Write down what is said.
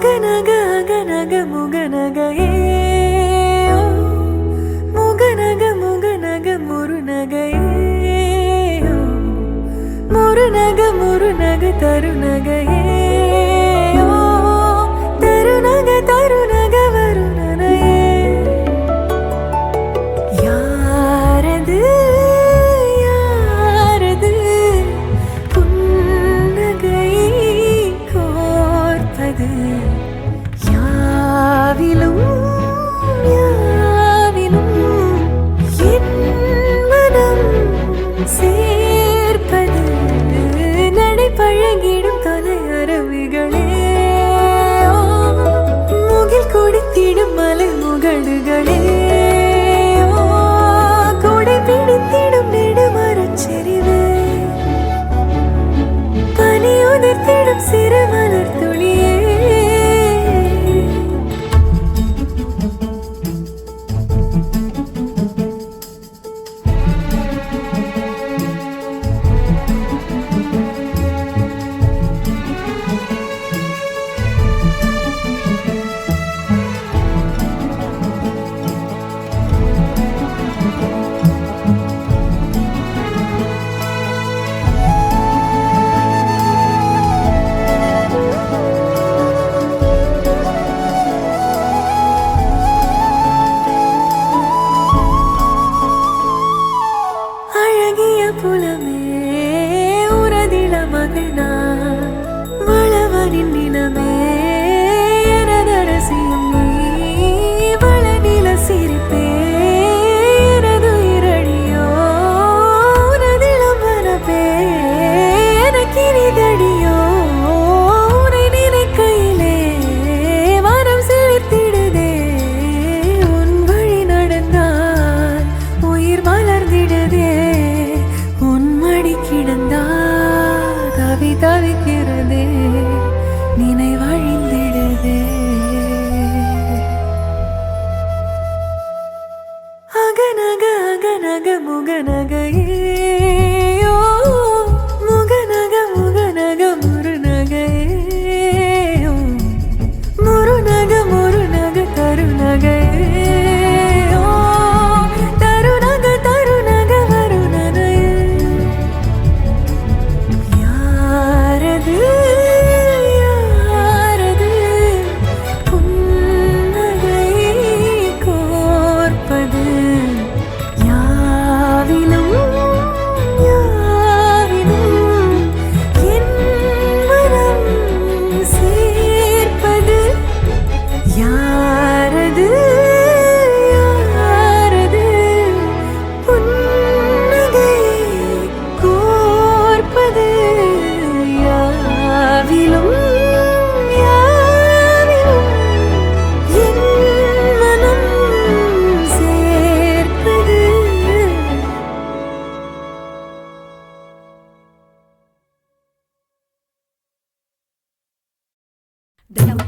அகநக அகநக முகநகையே முகநக முகநக முருநகையே முருநக முருநக தருநகையே தருநக தருநக வருணனையே யாரது யாரது புன்னகை கோர்ப்பது யாவிலும் யாவிலும் என் மனம் சேர்ப்பது நடை பழகிடும் தொலை அரவிகளே முகில் குடித்திடும் மலை முகடுகளே கொடை பிடித்திடும் நெடுமரச் செறிவே பனி உதிர்த்திடும் சிறு மலர் துளியே புலமே உரதில மகனா வளவனின் நிலமே எனதரசியும் நீ வளநில சிரிப்பே எனது இரடியோ உனதிலம் வரப்பே எனக்கிரிதடியோ உனை நினைக்கையிலே மனம் சிலிர்த்திடுதே உன் வழி நடந்தால் உயிர் மலர்ந்திடுதே கிடந்தால் தவி தவிக்கிறதே நினைவழிந்திடுதே அகநக அகநக முகநகையே முகநக முகநக முருநகையே முருநக முருநக தருநகையே Dalam